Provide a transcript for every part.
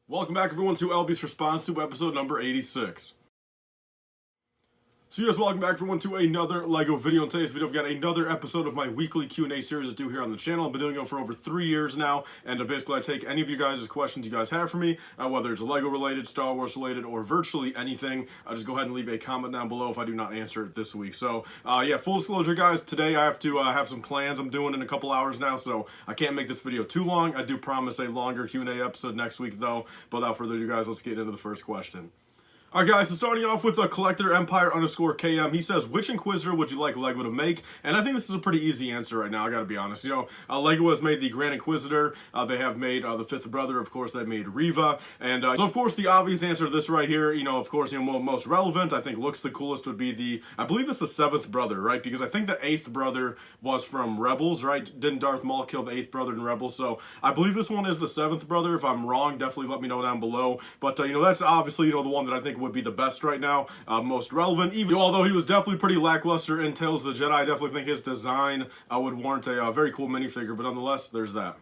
Welcome back everyone to LBS Responds to episode number 86. So yes, welcome back everyone to another LEGO video. In today's video, I've got another episode of my weekly Q&A series I do here on the channel. I've been doing it for over 3 years now, and basically I take any of you guys' questions you guys have for me, whether it's LEGO related, Star Wars related, or virtually anything. Just go ahead and leave a comment down below if I do not answer it this week. So yeah, full disclosure guys, today I have to have some plans I'm doing in a couple hours now, so I can't make this video too long. I do promise a longer Q&A episode next week though, but without further ado guys, let's get into the first question. Alright guys, so starting off with a Collector Empire _KM, he says, which Inquisitor would you like LEGO to make? And I think this is a pretty easy answer right now, I gotta be honest. You know, LEGO has made the Grand Inquisitor, they have made the Fifth Brother, of course, they made Riva, and so of course the obvious answer to this right here, you know, of course, you know, most relevant, I think looks the coolest would be the, I believe it's the 7th brother, right? Because I think the 8th brother was from Rebels, right? Didn't Darth Maul kill the 8th brother in Rebels? So I believe this one is the 7th brother. If I'm wrong, definitely let me know down below. But you know, that's obviously, you know, the one that I think would be the best right now, most relevant, even although he was definitely pretty lackluster in Tales of the Jedi. I definitely think his design would warrant a very cool minifigure, but nonetheless, there's that.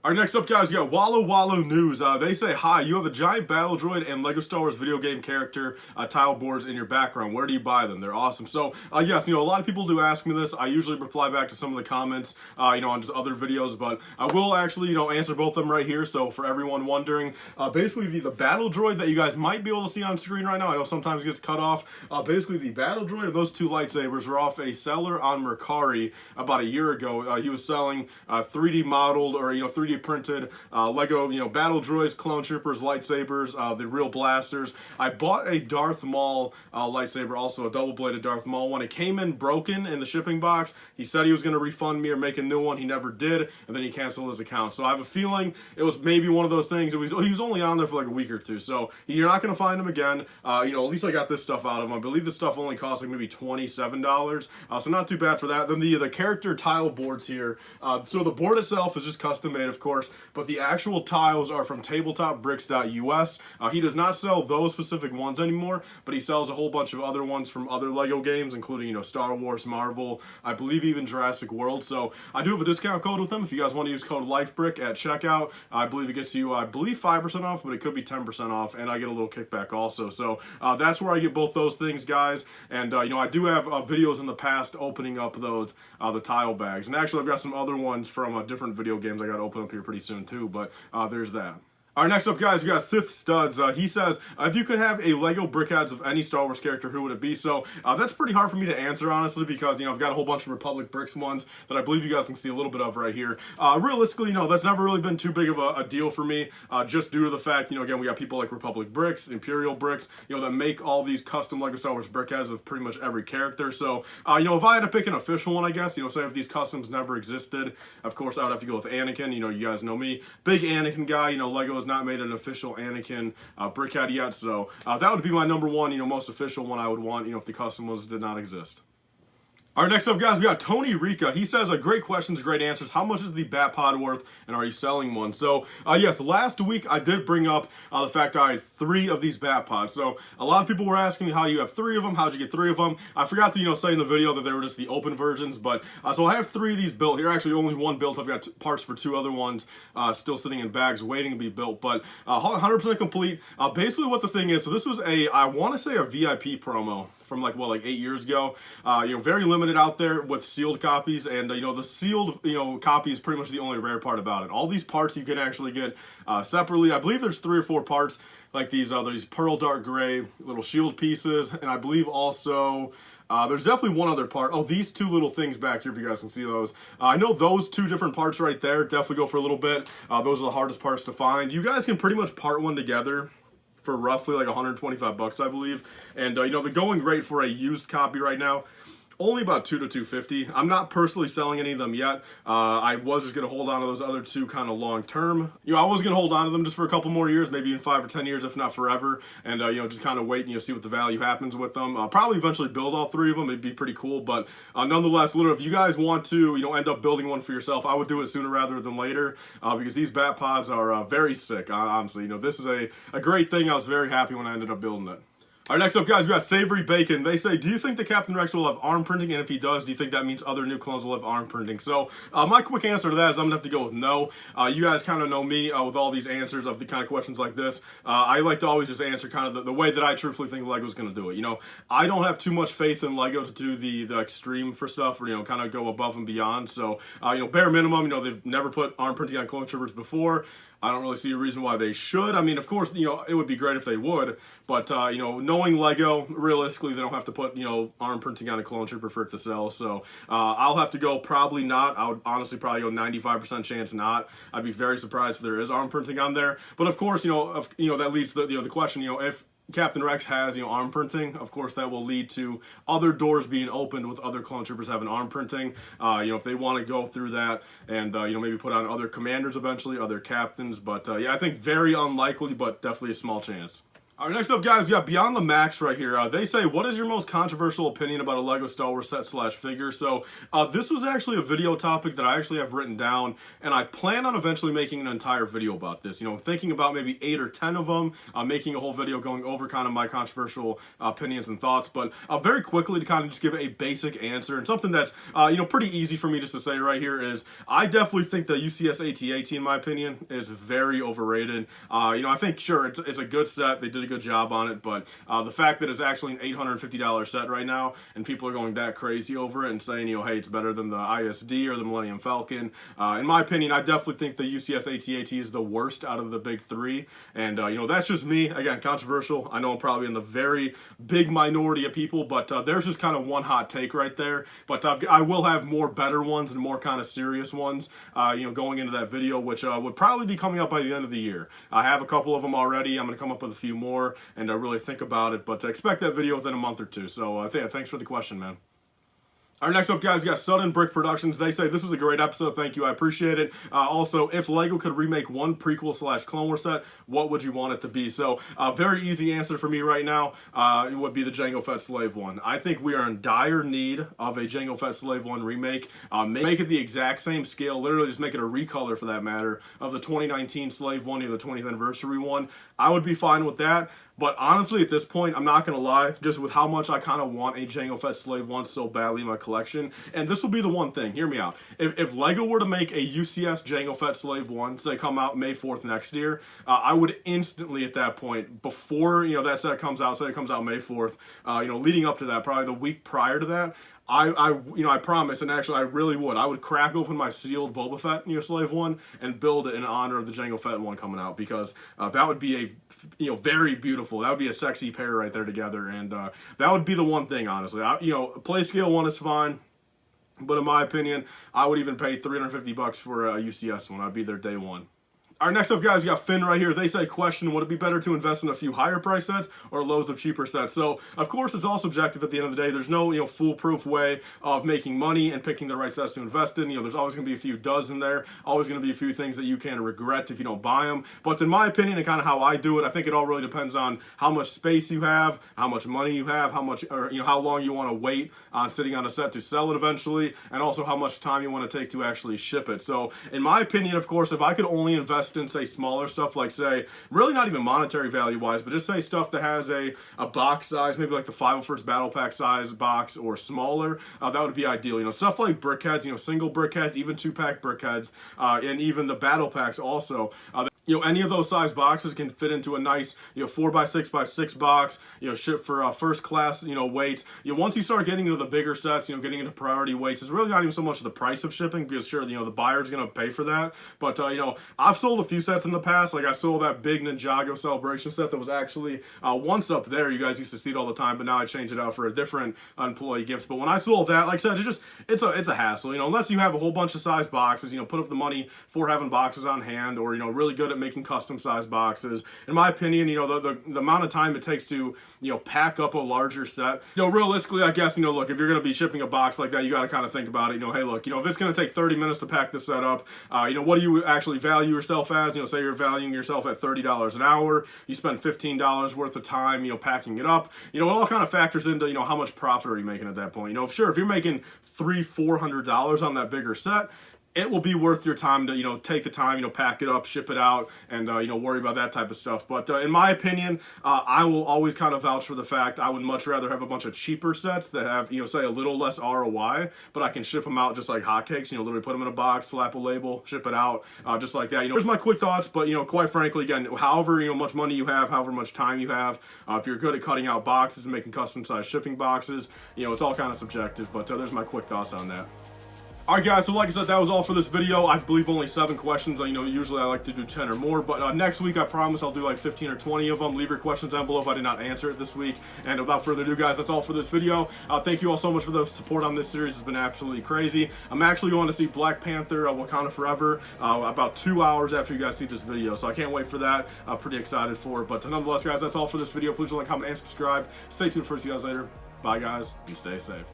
All right, next up, guys, we got Wallow Wallow News. They say, hi, you have a giant battle droid and LEGO Star Wars video game character tile boards in your background. Where do you buy them? They're awesome. So, yes, you know, a lot of people do ask me this. I usually reply back to some of the comments, you know, on just other videos, but I will actually, you know, answer both of them right here. So, for everyone wondering, basically, the battle droid that you guys might be able to see on screen right now, I know sometimes it gets cut off. Basically, the battle droid and those two lightsabers were off a seller on Mercari about a year ago. He was selling 3D modeled or, you know, 3D printed LEGO, you know, battle droids, clone troopers, lightsabers, the real blasters. I bought a Darth Maul lightsaber, also a double-bladed Darth Maul one. It came in broken in the shipping box. He said he was going to refund me or make a new one. He never did, and then he canceled his account. So I have a feeling it was maybe one of those things. He was only on there for like a week or two, so you're not going to find him again. You know, at least I got this stuff out of him. I believe this stuff only cost like maybe $27, so not too bad for that. Then the character tile boards here. So the board itself is just custom made, of course, but the actual tiles are from tabletopbricks.us. He does not sell those specific ones anymore, but he sells a whole bunch of other ones from other LEGO games, including, you know, Star Wars, Marvel, I believe even Jurassic World. So I do have a discount code with them. If you guys want to use code LifeBrick at checkout, I believe it gets you, I believe 5% off, but it could be 10% off, and I get a little kickback also. So that's where I get both those things, guys. And you know, I do have videos in the past opening up those the tile bags, and actually I've got some other ones from different video games I got to open up here pretty soon too, but there's that. All right, next up, guys, we got Sith Studs. He says, if you could have a LEGO Brickheadz of any Star Wars character, who would it be? So that's pretty hard for me to answer, honestly, because, you know, I've got a whole bunch of Republic Bricks ones that I believe you guys can see a little bit of right here. Realistically, you know, that's never really been too big of a deal for me, just due to the fact, you know, again, we got people like Republic Bricks, Imperial Bricks, you know, that make all these custom LEGO Star Wars Brickheadz of pretty much every character. So, you know, if I had to pick an official one, I guess, you know, say if these customs never existed, of course, I would have to go with Anakin. You know, you guys know me. Big Anakin guy. You know, LEGO has not made an official Anakin Brickhead yet, so that would be my number one, you know, most official one I would want, you know, if the custom ones did not exist. All right, next up, guys, we got Tony Rika. He says, great questions, great answers. How much is the Bat Pod worth, and are you selling one? So, yes, last week I did bring up the fact I had 3 of these Bat Pods. So, a lot of people were asking me, how do you have 3 of them? How'd you get 3 of them? I forgot to, you know, say in the video that they were just the open versions, but, so I have 3 of these built here. Actually, only 1 built. I've got parts for 2 other ones still sitting in bags waiting to be built, but 100% complete. Basically what the thing is, so this was I want to say a VIP promo from like 8 years ago. You know, very limited out there with sealed copies, and you know, the sealed, you know, copy is pretty much the only rare part about it. All these parts you can actually get separately. I believe there's 3 or 4 parts, like these pearl dark gray little shield pieces, and I believe also there's definitely one other part. Oh, these 2 little things back here, if you guys can see those. I know those 2 different parts right there definitely go for a little bit. Those are the hardest parts to find. You guys can pretty much part one together for roughly like 125 bucks, I believe. And you know, the going rate for a used copy right now, only about $2 to $250. I'm not personally selling any of them yet. I was just gonna hold on to those other 2 kind of long term. You know, I was gonna hold on to them just for a couple more years, maybe even 5 or 10 years, if not forever. And you know, just kind of wait and, you know, see what the value happens with them. I'll probably eventually build all 3 of them. It'd be pretty cool. But nonetheless, literally, if you guys want to, you know, end up building one for yourself, I would do it sooner rather than later, because these Bat Pods are very sick. Honestly, you know, this is a great thing. I was very happy when I ended up building it. All right, next up, guys, we got Savory Bacon. They say, do you think that Captain Rex will have arm printing? And if he does, do you think that means other new clones will have arm printing? So my quick answer to that is I'm going to have to go with no. You guys kind of know me with all these answers of the kind of questions like this. I like to always just answer kind of the way that I truthfully think LEGO's going to do it. You know, I don't have too much faith in LEGO to do the extreme for stuff or, you know, kind of go above and beyond. So, you know, bare minimum, you know, they've never put arm printing on clone troopers before. I don't really see a reason why they should. I mean, of course, you know, it would be great if they would, but, you know, knowing LEGO, realistically, they don't have to put, you know, arm printing on a clone trooper for it to sell, so I'll have to go probably not. I would honestly probably go 95% chance not. I'd be very surprised if there is arm printing on there, but of course, you know, that leads to the question, you know, if Captain Rex has, you know, arm printing, of course that will lead to other doors being opened with other clone troopers having arm printing. You know, if they want to go through that and, you know, maybe put on other commanders eventually, other captains. But, yeah, I think very unlikely, but definitely a small chance. All right, next up, guys, we got Beyond the Max right here. They say, what is your most controversial opinion about a LEGO Star Wars set / figure? So this was actually a video topic that I actually have written down, and I plan on eventually making an entire video about this. You know, thinking about maybe 8 or 10 of them, making a whole video going over kind of my controversial opinions and thoughts. But very quickly to kind of just give a basic answer, and something that's, you know, pretty easy for me just to say right here is, I definitely think the UCS AT-AT, in my opinion, is very overrated. You know, I think, sure, it's a good set. They did a good job on it, but the fact that it's actually an $850 set right now and people are going that crazy over it and saying, you know, hey, it's better than the ISD or the Millennium Falcon, in my opinion, I definitely think the UCS AT-AT is the worst out of the big three, and you know, that's just me. Again, controversial. I know I'm probably in the very big minority of people, but there's just kind of one hot take right there, but I will have more better ones and more kind of serious ones, you know, going into that video, which would probably be coming up by the end of the year. I have a couple of them already. I'm going to come up with a few more and really think about it, but expect that video within a month or two. So thanks for the question, man. All right, next up, guys, we got Sudden Brick Productions. They say, this was a great episode. Thank you. I appreciate it. Also, if LEGO could remake one prequel / Clone Wars set, what would you want it to be? So, very easy answer for me right now it would be the Jango Fett Slave one. I think we are in dire need of a Jango Fett Slave one remake. Make it the exact same scale. Literally just make it a recolor, for that matter, of the 2019 Slave one or the 20th anniversary one. I would be fine with that. But honestly, at this point, I'm not going to lie, just with how much I kind of want a Jango Fett Slave 1 so badly in my collection, and this will be the one thing, hear me out. If LEGO were to make a UCS Jango Fett Slave 1, say come out May 4th next year, I would instantly at that point, before, you know, that set comes out, say it comes out May 4th, you know, leading up to that, probably the week prior to that, I promise, and actually I really would. I would crack open my sealed Boba Fett, you know, Slave 1 and build it in honor of the Jango Fett 1 coming out, because that would be a, you know, very beautiful. That would be a sexy pair right there together, and that would be the one thing, honestly. You know, play scale 1 is fine, but in my opinion, I would even pay $350 for a UCS one. I'd be there day one. All right, next up, guys, we got Finn right here. They say, question, would it be better to invest in a few higher price sets or loads of cheaper sets? So, of course, it's all subjective at the end of the day. There's no, you know, foolproof way of making money and picking the right sets to invest in. You know, there's always going to be a few duds in there, always going to be a few things that you can regret if you don't buy them. But in my opinion, and kind of how I do it, I think it all really depends on how much space you have, how much money you have, how much, or, you know, how long you want to wait on sitting on a set to sell it eventually, and also how much time you want to take to actually ship it. So, in my opinion, of course, if I could only invest in, say, smaller stuff, like, say, really not even monetary value wise, but just say stuff that has a box size, maybe like the 501st Battle Pack size box or smaller, that would be ideal. You know, stuff like Brickheadz, you know, single Brickheadz, even 2-pack Brickheadz, and even the Battle Packs also. You know, any of those size boxes can fit into a nice, you know, 4x6x6 box, you know, ship for first class, you know, weights. You know, once you start getting into the bigger sets, you know, getting into priority weights, it's really not even so much the price of shipping, because sure, you know, the buyer's going to pay for that. But, you know, I've sold a few sets in the past. Like, I sold that big Ninjago Celebration set that was actually once up there. You guys used to see it all the time, but now I changed it out for a different employee gift. But when I sold that, like I said, it's a hassle, you know, unless you have a whole bunch of size boxes, you know, put up the money for having boxes on hand, or, you know, really good at making custom size boxes. In my opinion, you know, the amount of time it takes to, you know, pack up a larger set, you know, realistically, I guess, you know, look, if you're going to be shipping a box like that, you got to kind of think about it, you know, hey, look, you know, if it's going to take 30 minutes to pack this set up, you know, what do you actually value yourself as? You know, say you're valuing yourself at $30 an hour, you spend $15 worth of time, you know, packing it up, you know, it all kind of factors into, you know, how much profit are you making at that point. You know, if you're making $300-$400 on that bigger set, it will be worth your time to, take the time, pack it up, ship it out, and, worry about that type of stuff. But in my opinion, I will always kind of vouch for the fact I would much rather have a bunch of cheaper sets that have, say a little less ROI, but I can ship them out just like hotcakes, literally put them in a box, slap a label, ship it out, just like that. Here's my quick thoughts, but, quite frankly, again, however, much money you have, however much time you have, if you're good at cutting out boxes and making custom size shipping boxes, it's all kind of subjective, but there's my quick thoughts on that. Alright guys, so like I said, that was all for this video. I believe only 7 questions. Usually I like to do 10 or more, but next week I promise I'll do like 15 or 20 of them. Leave your questions down below if I did not answer it this week. And without further ado guys, that's all for this video. Thank you all so much for the support on this series. It's been absolutely crazy. I'm actually going to see Black Panther Wakanda Forever about 2 hours after you guys see this video, so I can't wait for that. I'm pretty excited for it, but nonetheless guys, that's all for this video. Please like, comment, and subscribe. Stay tuned for see you guys later. Bye guys, and stay safe.